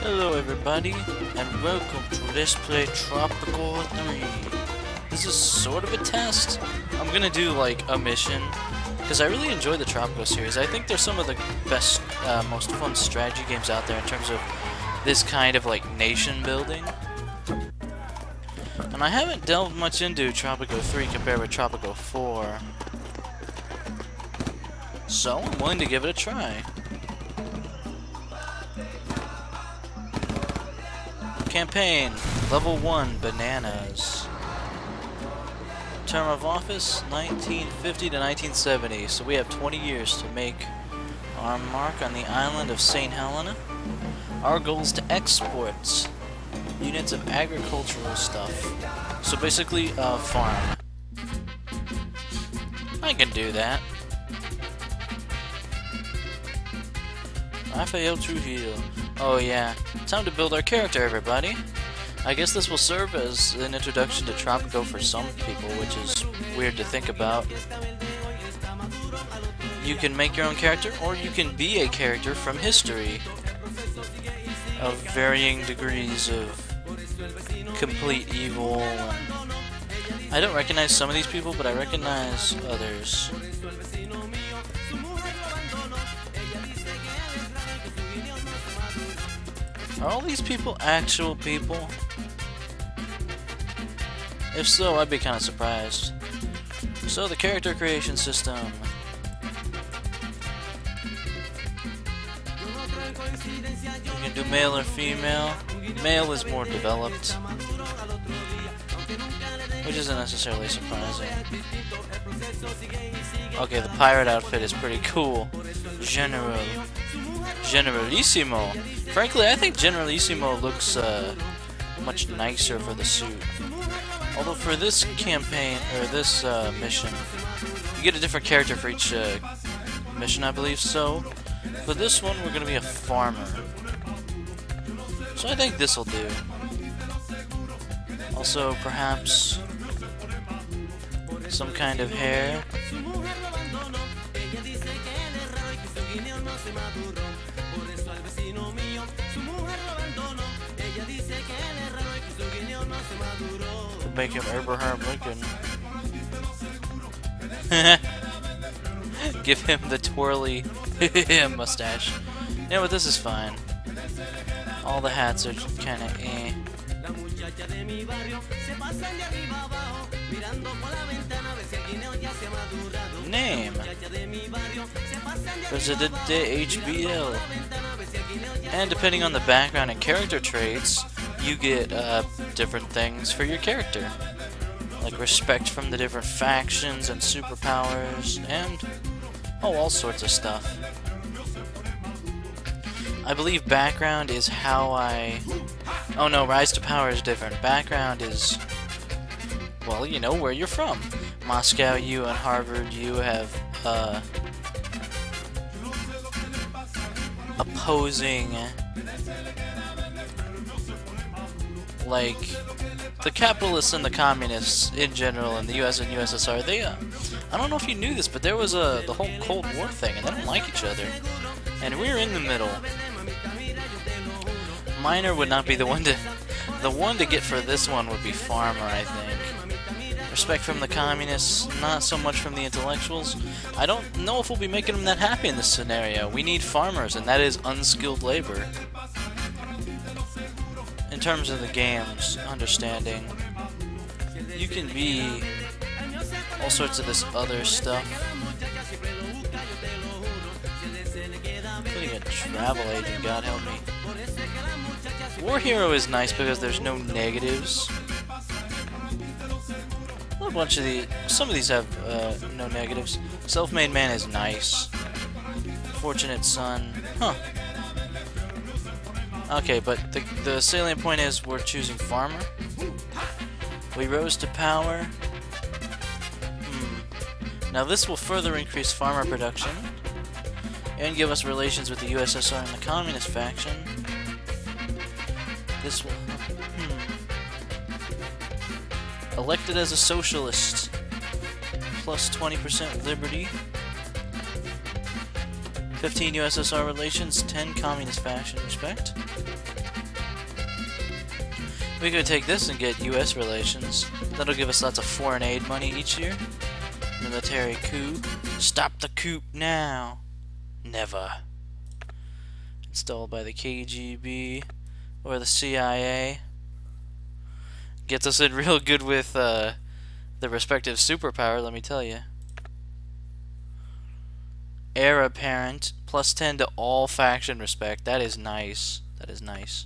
Hello everybody, and welcome to Let's Play Tropico 3. This is sort of a test. I'm gonna do like a mission, because I really enjoy the Tropico series. I think they're some of the best, most fun strategy games out there in terms of this kind of like nation building. And I haven't delved much into Tropico 3 compared with Tropico 4. So I'm willing to give it a try. Campaign, level 1, bananas. Term of office, 1950 to 1970. So we have 20 years to make our mark on the island of St. Helena. Our goal is to export units of agricultural stuff. So basically, farm. I can do that. Rafael Trujillo. Oh yeah, time to build our character, everybody. I guess this will serve as an introduction to Tropico for some people, which is weird to think about. You can make your own character, or you can be a character from history of varying degrees of complete evil. I don't recognize some of these people, but I recognize others. Are all these people actual people? If so, I'd be kind of surprised. So, the character creation system. You can do male or female. Male is more developed, which isn't necessarily surprising. Okay, the pirate outfit is pretty cool. Generalissimo. Frankly, I think Generalissimo looks much nicer for the suit. Although for this campaign, or this mission, you get a different character for each mission, I believe. So, for this one, we're going to be a farmer. So I think this will do. Also, perhaps some kind of hair. Make him Abraham Lincoln. Give him the twirly mustache. Yeah, but this is fine. All the hats are kinda eh. Name Presidente HBL. And depending on the background and character traits, you get different things for your character, like respect from the different factions and superpowers, and all sorts of stuff. I believe background is how I... Oh no, rise to power is different. Background is, well, you know, where you're from. Moscow U and Harvard U have opposing, like, the capitalists and the communists in general in the US and USSR. They I don't know if you knew this, but there was the whole Cold War thing, and they don't like each other, and we're in the middle. Miner would not be the one to get for this one would be farmer, I think. Respect from the communists, not so much from the intellectuals. I don't know if we'll be making them that happy in this scenario. We need farmers, and that is unskilled labor. In terms of the game's understanding, you can be all sorts of this other stuff, including a travel agent, God help me. War hero is nice because there's no negatives. A bunch of some of these have no negatives. Self-made man is nice. Fortunate son, huh? Okay, but the salient point is we're choosing farmer. We rose to power. Now this will further increase farmer production and give us relations with the USSR and the communist faction. This will... Elected as a socialist. Plus 20% liberty. 15 USSR relations, 10 communist faction respect. We could take this and get U.S. relations. That'll give us lots of foreign aid money each year. Military coup. Stop the coup now. Never. Installed by the KGB or the CIA. Gets us in real good with the respective superpower, let me tell you. Heir apparent. +10 to all faction respect. That is nice. That is nice.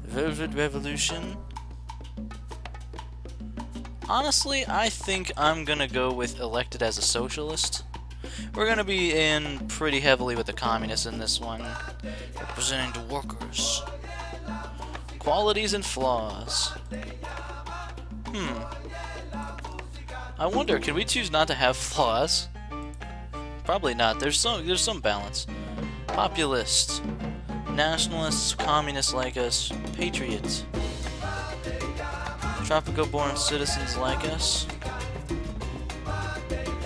Velvet Revolution. Honestly, I think I'm gonna go with elected as a socialist. We're gonna be in pretty heavily with the communists in this one. Representing the workers. Qualities and flaws. I wonder, can we choose not to have flaws? Probably not. There's some balance. Populist. Nationalists, communists like us, patriots. Tropico-born citizens like us.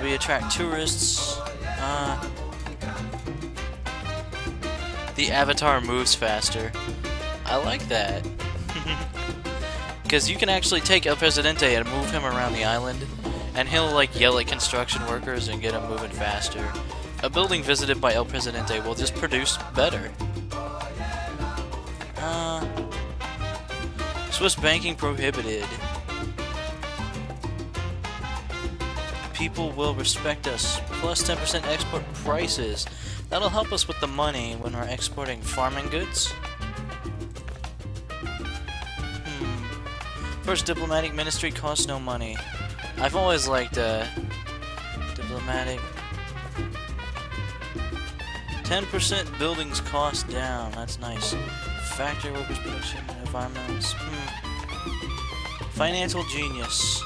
We attract tourists. The avatar moves faster. I like that. Because you can actually take El Presidente and move him around the island, and he'll like yell at construction workers and get them moving faster. A building visited by El Presidente will just produce better. Swiss banking prohibited. People will respect us. +10% export prices. That'll help us with the money when we're exporting farming goods. First diplomatic ministry costs no money. I've always liked diplomatic. 10% buildings cost down. That's nice. Factory workers production, environmentals. Financial genius.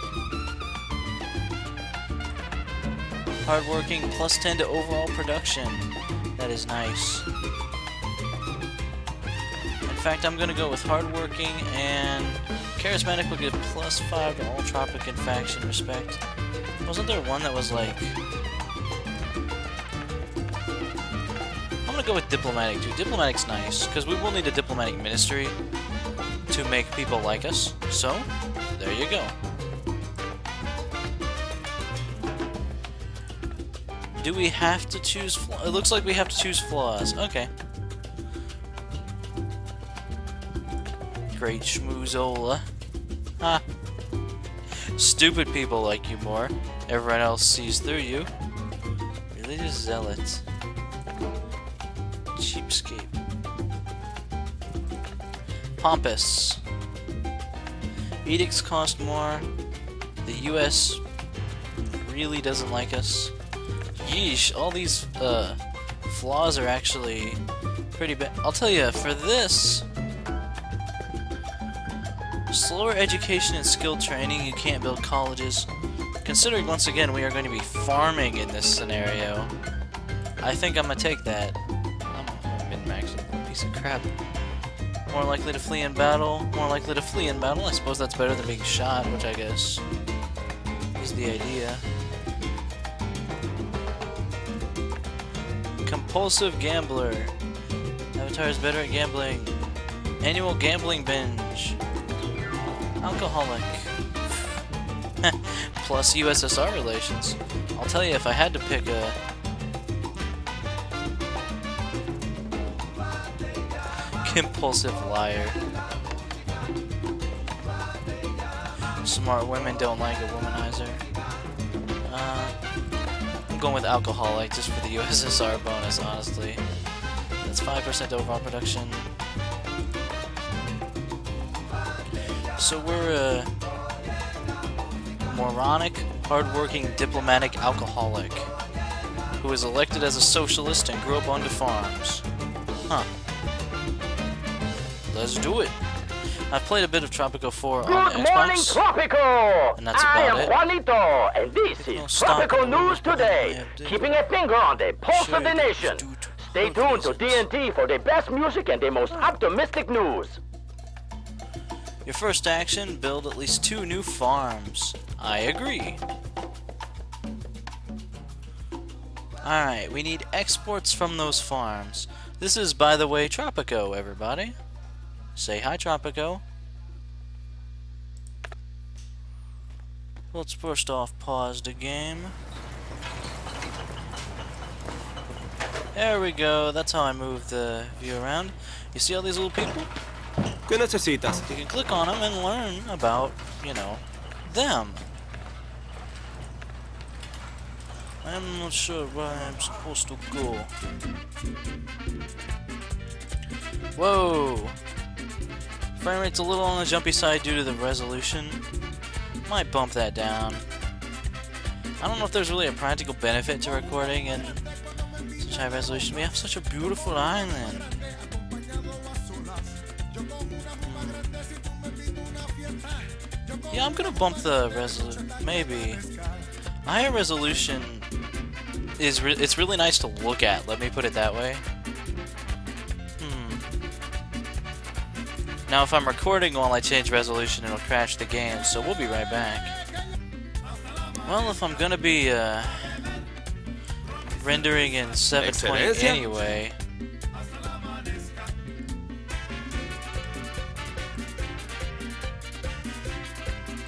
Hardworking +10 to overall production. That is nice. In fact, I'm gonna go with hardworking, and charismatic will get +5 to all Tropican faction respect. Wasn't there one that was like... I'm gonna go with diplomatic too. Diplomatic's nice, because we will need a diplomatic ministry to make people like us. So, there you go. Do we have to choose flaws? It looks like we have to choose flaws. Okay. Great schmoozola. Ha. Stupid people like you more. Everyone else sees through you. Religious zealot. Cheapskate. Pompous. Edicts cost more. The US really doesn't like us. Yeesh, all these flaws are actually pretty bad. I'll tell you, for this, slower education and skill training, you can't build colleges. Considering, once again, we are going to be farming in this scenario, I think I'm going to take that. I'm min-maxing a piece of crap. More likely to flee in battle. More likely to flee in battle. I suppose that's better than being shot, which I guess is the idea. Compulsive gambler. Avatar is better at gambling. Annual gambling binge. Alcoholic. Plus USSR relations. I'll tell you, if I had to pick a... Compulsive liar. Smart women don't like a womanizer. I'm going with alcoholic just for the USSR bonus, honestly. That's 5% overall production. So we're a moronic, hardworking, diplomatic alcoholic who was elected as a socialist and grew up on the farms. Huh. Let's do it. I've played a bit of Tropico 4 on the Xbox. Good morning, Tropico! And that's I about am Juanito, and this is Tropico News Today, keeping a finger on the pulse of the nation. Stay tuned to TNT for the best music and the most optimistic news. Your first action, build at least 2 new farms. I agree. Alright, we need exports from those farms. This is, by the way, Tropico, everybody. Say hi, Tropico. Let's first off pause the game. There we go. That's how I move the view around. You see all these little people? ¿Qué necesitas? You can click on them and learn about, you know, them. I'm not sure where I'm supposed to go. Whoa! Frame rate's a little on the jumpy side due to the resolution. Might bump that down. I don't know if there's really a practical benefit to recording in such high resolution. We have such a beautiful island. Yeah, I'm gonna bump the resolution. Maybe. A higher resolution is it's really nice to look at. Let me put it that way. Now, if I'm recording while I change resolution, it'll crash the game. So we'll be right back. Well, if I'm gonna be rendering in 720 anyway.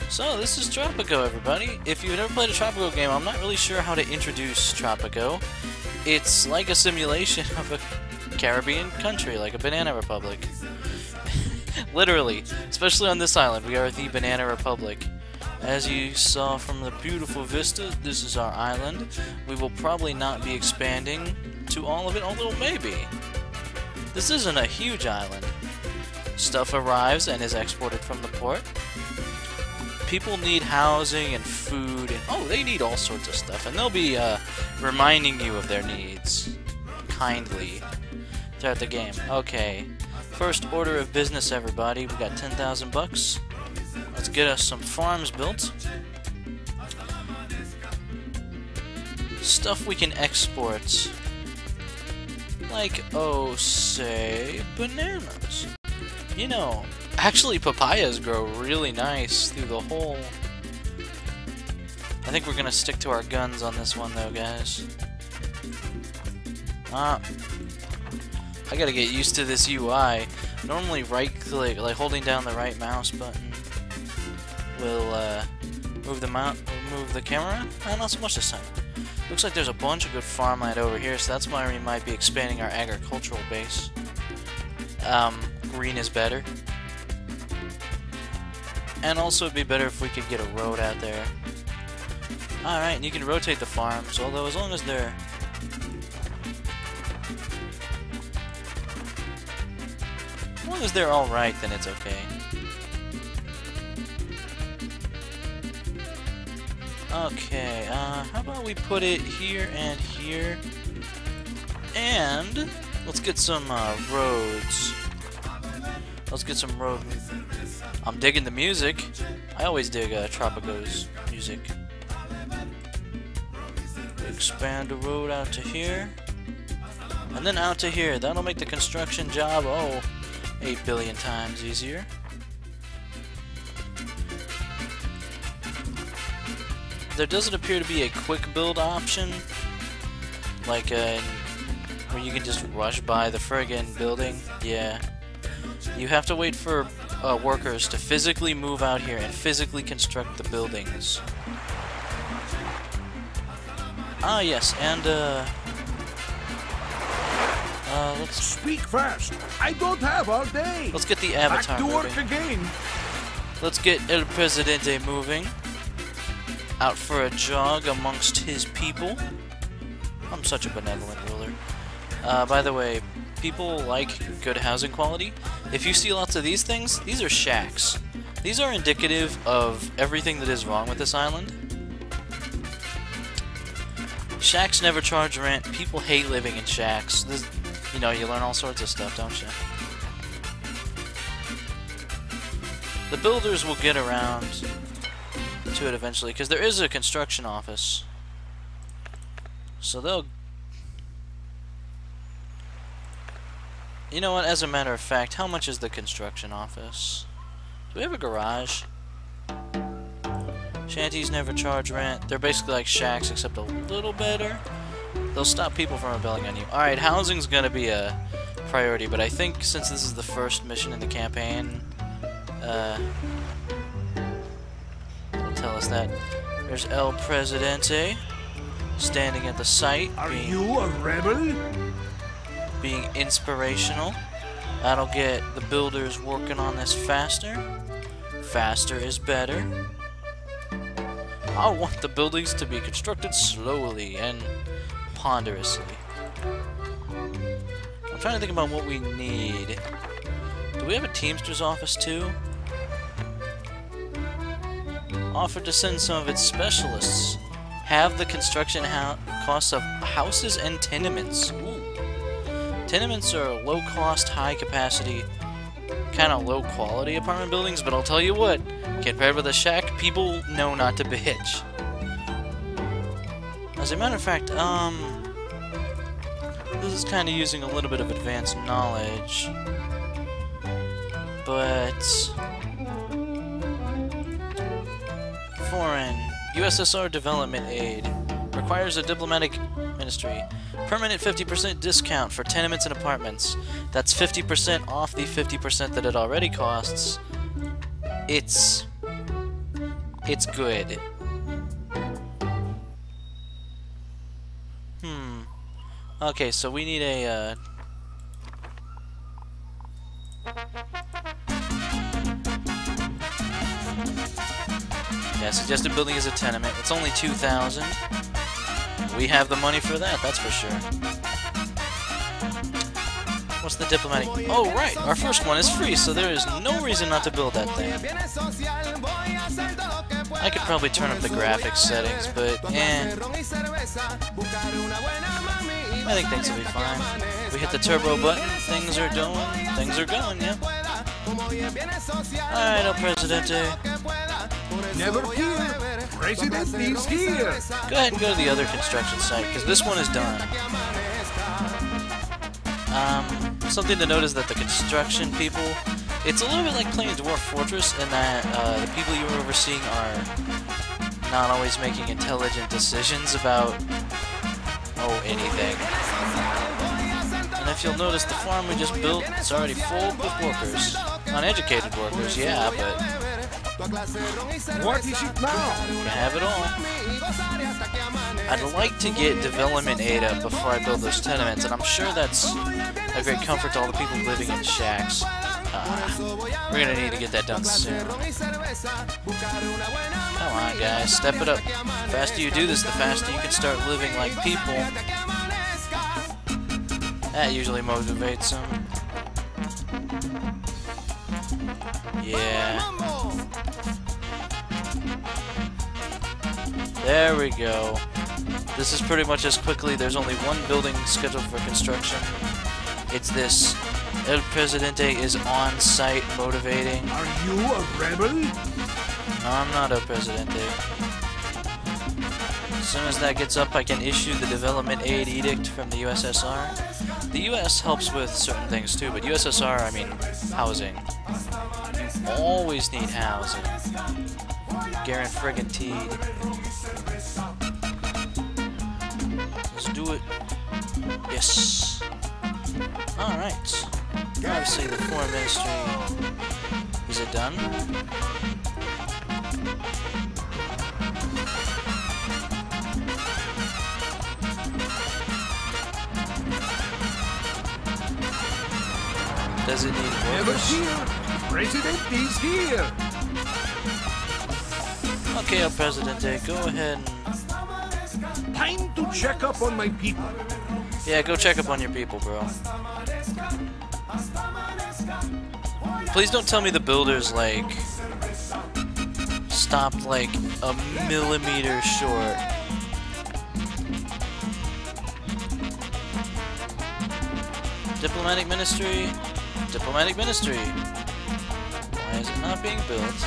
So, this is Tropico, everybody. If you've never played a Tropico game, I'm not really sure how to introduce Tropico. It's like a simulation of a Caribbean country, like a banana republic. Literally, especially on this island, we are the Banana Republic. As you saw from the beautiful vista, this is our island. We will probably not be expanding to all of it, although maybe. This isn't a huge island. Stuff arrives and is exported from the port. People need housing and food, and oh, they need all sorts of stuff, and they'll be reminding you of their needs kindly throughout the game. Okay, first order of business, everybody. We got 10,000 bucks. Let's get us some farms built. Stuff we can export, like, oh, say, bananas. You know, actually, papayas grow really nice through the whole... I think we're gonna stick to our guns on this one, though, guys. I gotta get used to this UI. Normally, right-click, like holding down the right mouse button, will move the camera. Not so much this time. Looks like there's a bunch of good farmland over here, so that's why we might be expanding our agricultural base. Green is better. And also it'd be better if we could get a road out there. Alright, and you can rotate the farms, although as long as they're... As long as they're alright, then it's okay. Okay, how about we put it here and here? And let's get some roads. Let's get some road. I'm digging the music. I always dig Tropico's music. Expand the road out to here. And then out to here. That'll make the construction job, 8 billion times easier. There doesn't appear to be a quick build option. Like, where you can just rush by the friggin' building. Yeah. You have to wait for workers to physically move out here and physically construct the buildings. Ah, yes, and let's speak fast. I don't have all day. Let's get the avatar back to work moving. again. Let's get El Presidente moving. Out for a jog amongst his people. I'm such a benevolent ruler. By the way, people like good housing quality. If you see lots of these things, these are shacks. These are indicative of everything that is wrong with this island. Shacks never charge rent. People hate living in shacks. This, you know, you learn all sorts of stuff, don't you? The builders will get around to it eventually, because there is a construction office. So they'll... You know what, as a matter of fact, how much is the construction office? Do we have a garage? Shanties never charge rent. They're basically like shacks, except a little better. They'll stop people from rebelling on you. Alright, housing's gonna be a priority, but I think since this is the first mission in the campaign, it'll tell us that. There's El Presidente standing at the site. Are you a rebel? Being inspirational. That'll get the builders working on this faster. Faster is better. I want the buildings to be constructed slowly and ponderously. I'm trying to think about what we need. Do we have a Teamster's office too? Offered to send some of its specialists. Have the construction costs of houses and tenements. Ooh. Tenements are low-cost, high-capacity, kind of low-quality apartment buildings, but I'll tell you what, compared with a shack, people know not to bitch. As a matter of fact, this is kind of using a little bit of advanced knowledge, but foreign USSR development aid requires a diplomatic ministry. Permanent 50% discount for tenements and apartments. That's 50% off the 50% that it already costs. It's good. Okay, so we need a yeah, suggested building is a tenement. It's only 2,000. We have the money for that, that's for sure. What's the diplomatic? Oh, right! Our first one is free, so there is no reason not to build that thing. I could probably turn up the graphics settings, but I think things will be fine. We hit the turbo button, things are going, yeah. Alright, El Presidente. Never fear. President is here. Go ahead and go to the other construction site, because this one is done. Something to note is that the construction people, it's a little bit like playing Dwarf Fortress in that the people you are overseeing are not always making intelligent decisions about, anything. And if you'll notice, the farm we just built, it's already full with workers. Uneducated workers, yeah, but What is it now? you have it all. I'd like to get development aid up before I build those tenements, and I'm sure that's a great comfort to all the people living in shacks. We're gonna need to get that done soon. Come on, guys, step it up. The faster you do this, the faster you can start living like people. That usually motivates them. Yeah. There we go. This is pretty much as quickly. There's only one building scheduled for construction. It's this. El Presidente is on site motivating. Are you a rebel? No, I'm not El Presidente. As soon as that gets up, I can issue the development aid edict from the USSR. The US helps with certain things too, but USSR, I mean, housing. You always need housing. Guaranteed. Let's do it. Yes. Alright. Obviously the foreign ministry. Is it done? Does it need Never workers? fear. President is here. Okay, El Presidente, go ahead and... Time to check up on my people. Yeah, go check up on your people, bro. Please don't tell me the builders, like, stopped, like, a millimeter short. Diplomatic Ministry? Diplomatic Ministry. Why is it not being built?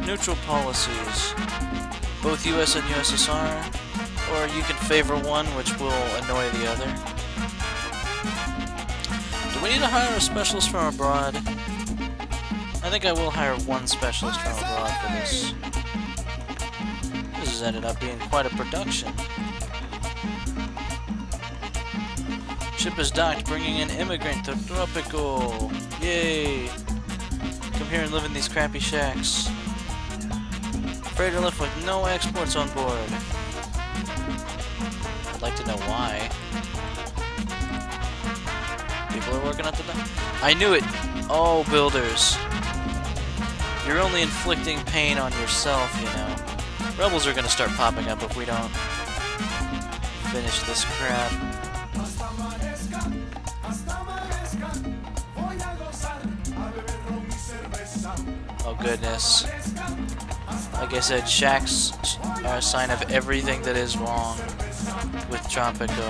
Neutral policies. Both US and USSR. Or you can favor one, which will annoy the other. Do we need to hire a specialist from abroad? I think I will hire one specialist from abroad for this. This has ended up being quite a production. Ship is docked, bringing an immigrant to Tropico. Yay! Come here and live in these crappy shacks. Freighter left with no exports on board. I'd like to know why. People are working at the dock. I knew it! Oh, builders. You're only inflicting pain on yourself, you know. Rebels are gonna start popping up if we don't finish this crap. Oh goodness. Like I said, shacks are a sign of everything that is wrong with Tropico.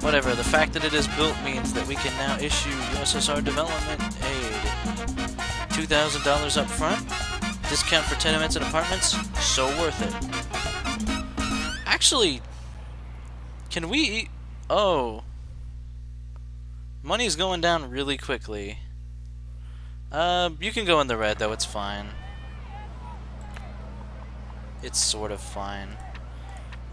Whatever, the fact that it is built means that we can now issue USSR development aid. $2,000 up front? Discount for tenements and apartments? So worth it. Actually, can we... Oh. Money's going down really quickly. You can go in the red though, it's fine. It's sort of fine.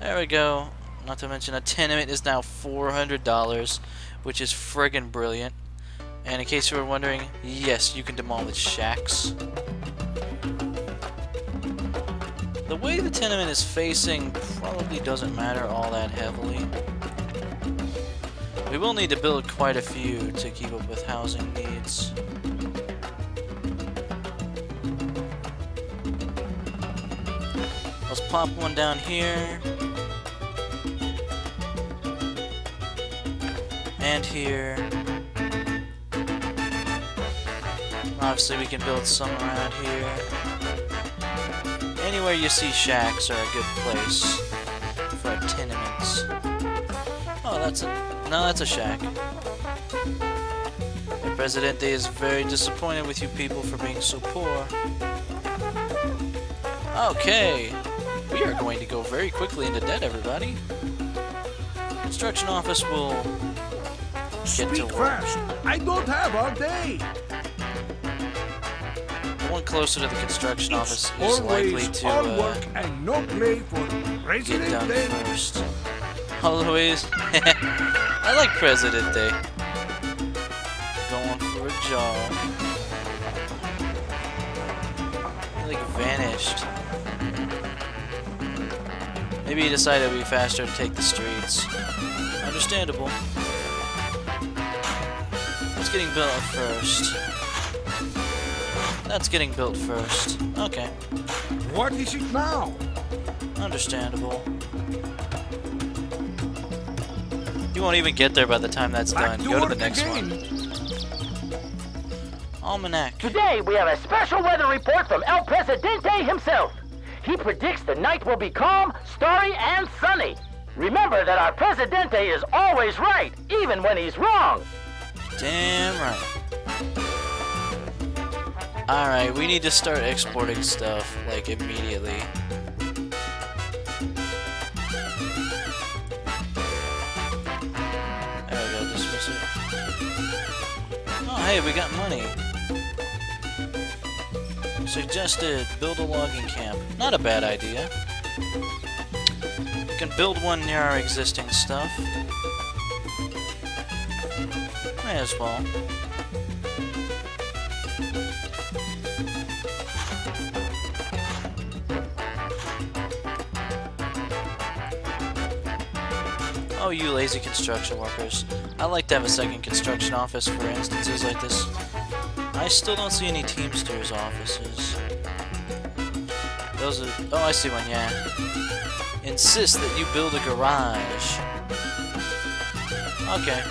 There we go. Not to mention a tenement is now $400, which is friggin' brilliant. And in case you were wondering, yes, you can demolish shacks. The way the tenement is facing probably doesn't matter all that heavily. We will need to build quite a few to keep up with housing needs. Let's pop one down here. And here. Obviously we can build some around here. Anywhere you see shacks are a good place for tenements. Oh, that's a... No, that's a shack. The Presidente is very disappointed with you people for being so poor. Okay. We are going to go very quickly into debt, everybody. Construction office will get to work. Fast. I don't have all day. The one closer to the construction office is likely to all work and no play for get President done Day. first. Always. I like Presidente. Going for a jog. He like vanished. Maybe he decided it would be faster to take the streets. Understandable. What's getting built first? That's getting built first. Okay. What is it now? Understandable. You won't even get there by the time that's done. Go to the next one. Almanac. Today we have a special weather report from El Presidente himself. He predicts the night will be calm, starry, and sunny. Remember that our Presidente is always right, even when he's wrong. Damn right. Alright, we need to start exporting stuff, like, immediately. There we go, dismiss it. Oh, hey, we got money. Suggested, build a logging camp. Not a bad idea. We can build one near our existing stuff. May as well. Oh, you lazy construction workers. I like to have a second construction office for instances like this. I still don't see any Teamsters offices. Those are... Oh, I see one, yeah. Insist that you build a garage. Okay.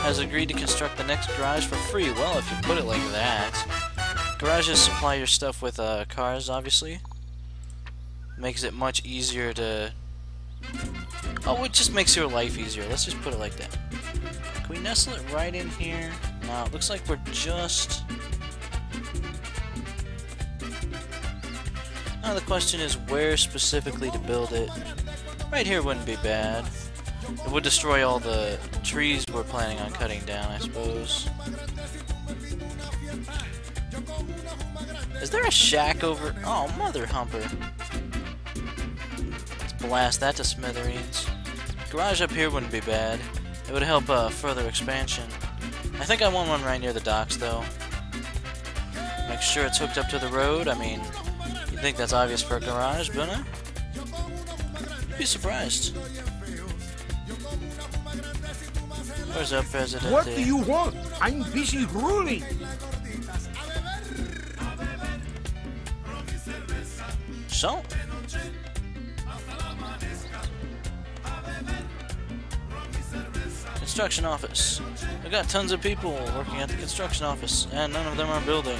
Has agreed to construct the next garage for free. Well, if you put it like that. Garages supply your stuff with cars, obviously. Makes it much easier to... Oh, it just makes your life easier. Let's just put it like that. Can we nestle it right in here? No, it looks like we're just... Now the question is where specifically to build it. Right here wouldn't be bad. It would destroy all the trees we're planning on cutting down, I suppose. Is there a shack over... Oh, mother humper. Let's blast that to smithereens. Garage up here wouldn't be bad. It would help further expansion. I think I want one right near the docks, though. Make sure it's hooked up to the road. I mean, you'd think that's obvious for a garage, but you'd be surprised. Where's our Presidente? What do you want? I'm busy ruling. So? Construction office. I got tons of people working at the construction office, and none of them are building.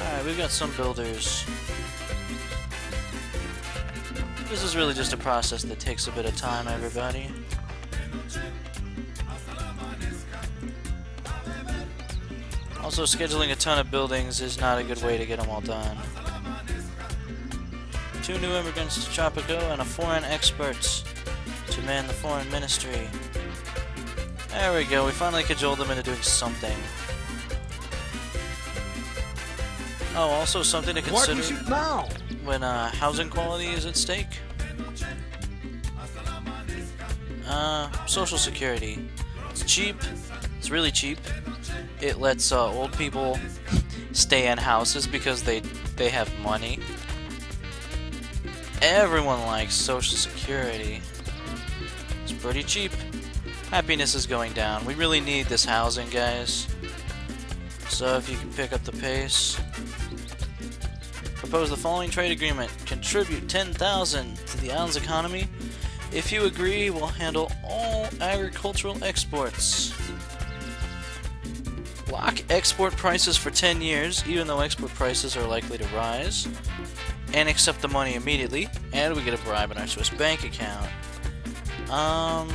Alright, we've got some builders. This is really just a process that takes a bit of time, everybody. Also, scheduling a ton of buildings is not a good way to get them all done. 2 new immigrants to Tropico and a foreign expert to man the foreign ministry. There we go, we finally cajoled them into doing something. Oh, also something to consider. What is it now? When housing quality is at stake. Social Security. It's cheap. It's really cheap. It lets old people stay in houses because they have money. Everyone likes Social Security. It's pretty cheap. Happiness is going down. We really need this housing, guys. So if you can pick up the pace. Propose the following trade agreement. Contribute 10,000 to the island's economy. If you agree, we'll handle all agricultural exports. Lock export prices for 10 years, even though export prices are likely to rise. And accept the money immediately. And we get a bribe in our Swiss bank account. I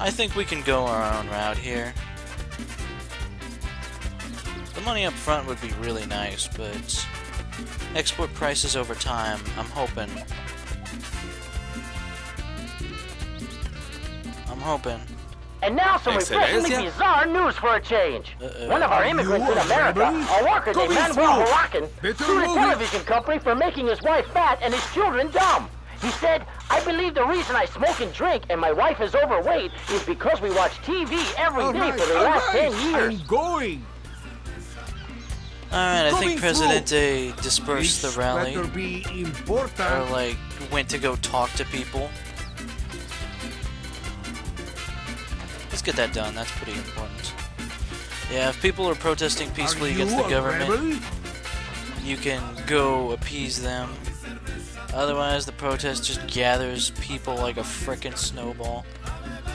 think we can go our own route here. The money up front would be really nice, but export prices over time, I'm hoping. And now some refreshingly bizarre news for a change. One of our immigrants in America, a worker named Manuel Huracan, sued a television company for making his wife fat and his children dumb. He said, I believe the reason I smoke and drink and my wife is overweight is because we watch TV every day for the last 10 years. I'm going. Alright, I think Presidente dispersed the rally. Better be important. Or, like, went to go talk to people. Let's get that done, that's pretty important. Yeah, if people are protesting peacefully against the government, you can go appease them. Otherwise, the protest just gathers people like a frickin' snowball.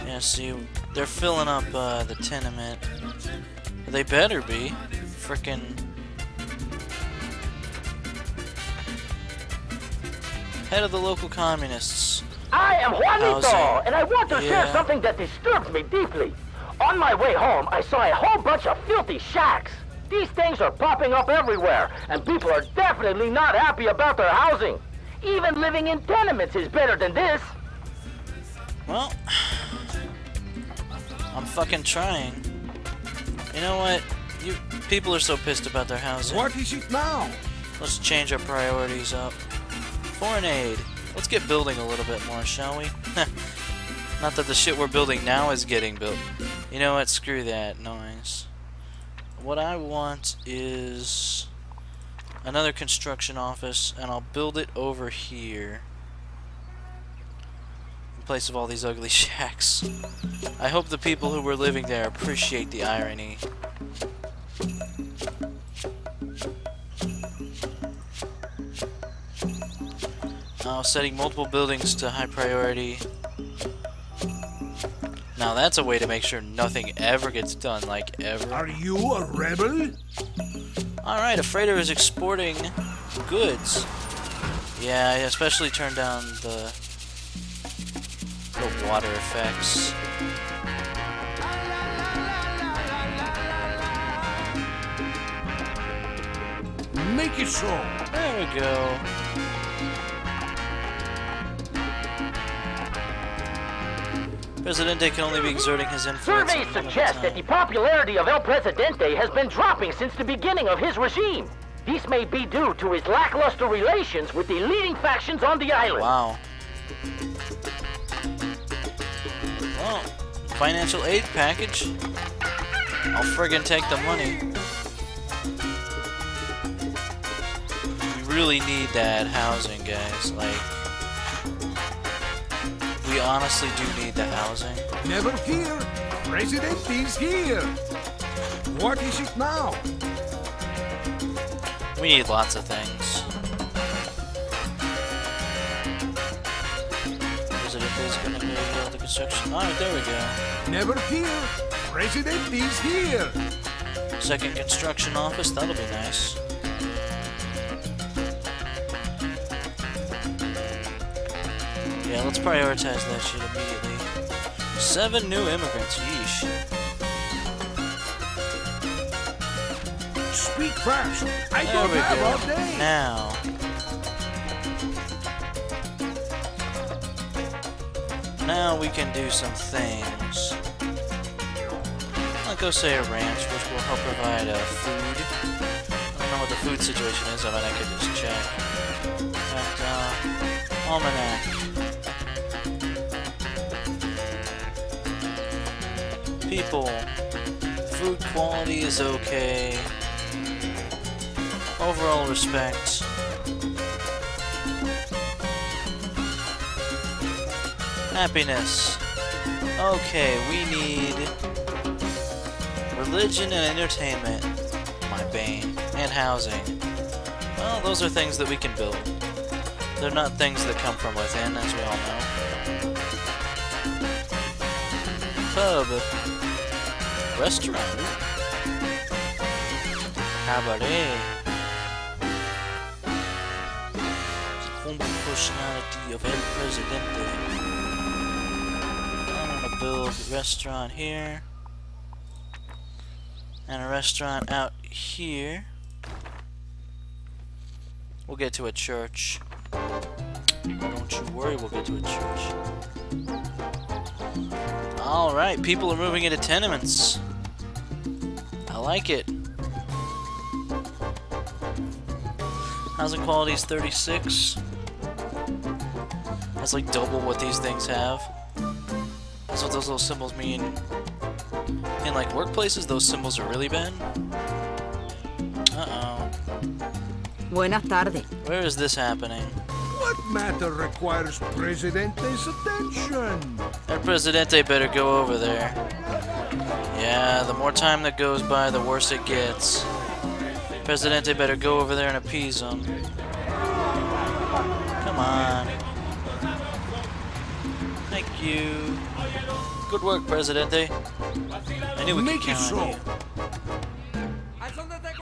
Yeah, see, they're filling up the tenement. They better be. Frickin' head of the local communists. I am Juanito, Housing. and I want to share something that disturbs me deeply. On my way home, I saw a whole bunch of filthy shacks. These things are popping up everywhere, and people are definitely not happy about their housing. Even living in tenements is better than this. Well, I'm fucking trying. You know what? You people are so pissed about their housing. What is it now? Let's change our priorities up. Foreign aid. Let's get building a little bit more, shall we? Not that the shit we're building now is getting built. You know what? Screw that noise. What I want is another construction office, and I'll build it over here in place of all these ugly shacks. I hope the people who were living there appreciate the irony. Setting multiple buildings to high priority. Now that's a way to make sure nothing ever gets done, like ever. Are you a rebel? Alright, a freighter is exporting goods. Yeah, I especially turned down the water effects. Make it so. There we go. Presidente can only be exerting his influence. Surveys suggest that the popularity of El Presidente has been dropping since the beginning of his regime. This may be due to his lackluster relations with the leading factions on the island. Wow. Well, financial aid package. I'll friggin' take the money. We really need that housing, guys. Like, we honestly do need the housing. Never fear. President is here. What is it now? We need lots of things. President is gonna go the construction. Alright, there we go. Never fear. President is here. Second construction office, that'll be nice. Yeah, let's prioritize that shit immediately. 7 new immigrants, yeesh. Speak fast. I There don't we have all go. day. Now. Now we can do some things. I'll go say a ranch, which will help provide food. I don't know what the food situation is, I mean I could just check. But, almanac. People. Food quality is okay. Overall respect. Happiness. Okay, we need religion and entertainment. My bane. And housing. Well, those are things that we can build. They're not things that come from within, as we all know. Pub. Restaurant. Cabaret. Humble personality of El Presidente. I'm gonna build a restaurant here. And a restaurant out here. We'll get to a church. Don't you worry, we'll get to a church. Alright, people are moving into tenements. I like it. Housing quality is 36. That's like double what these things have. That's what those little symbols mean. In like workplaces, those symbols are really bad. Uh-oh. Buenas tardes. Where is this happening? What matter requires Presidente's attention? El Presidente better go over there. Yeah, the more time that goes by, the worse it gets. Presidente better go over there and appease him. Come on. Thank you. Good work, Presidente. I knew we could Make it count on so. you.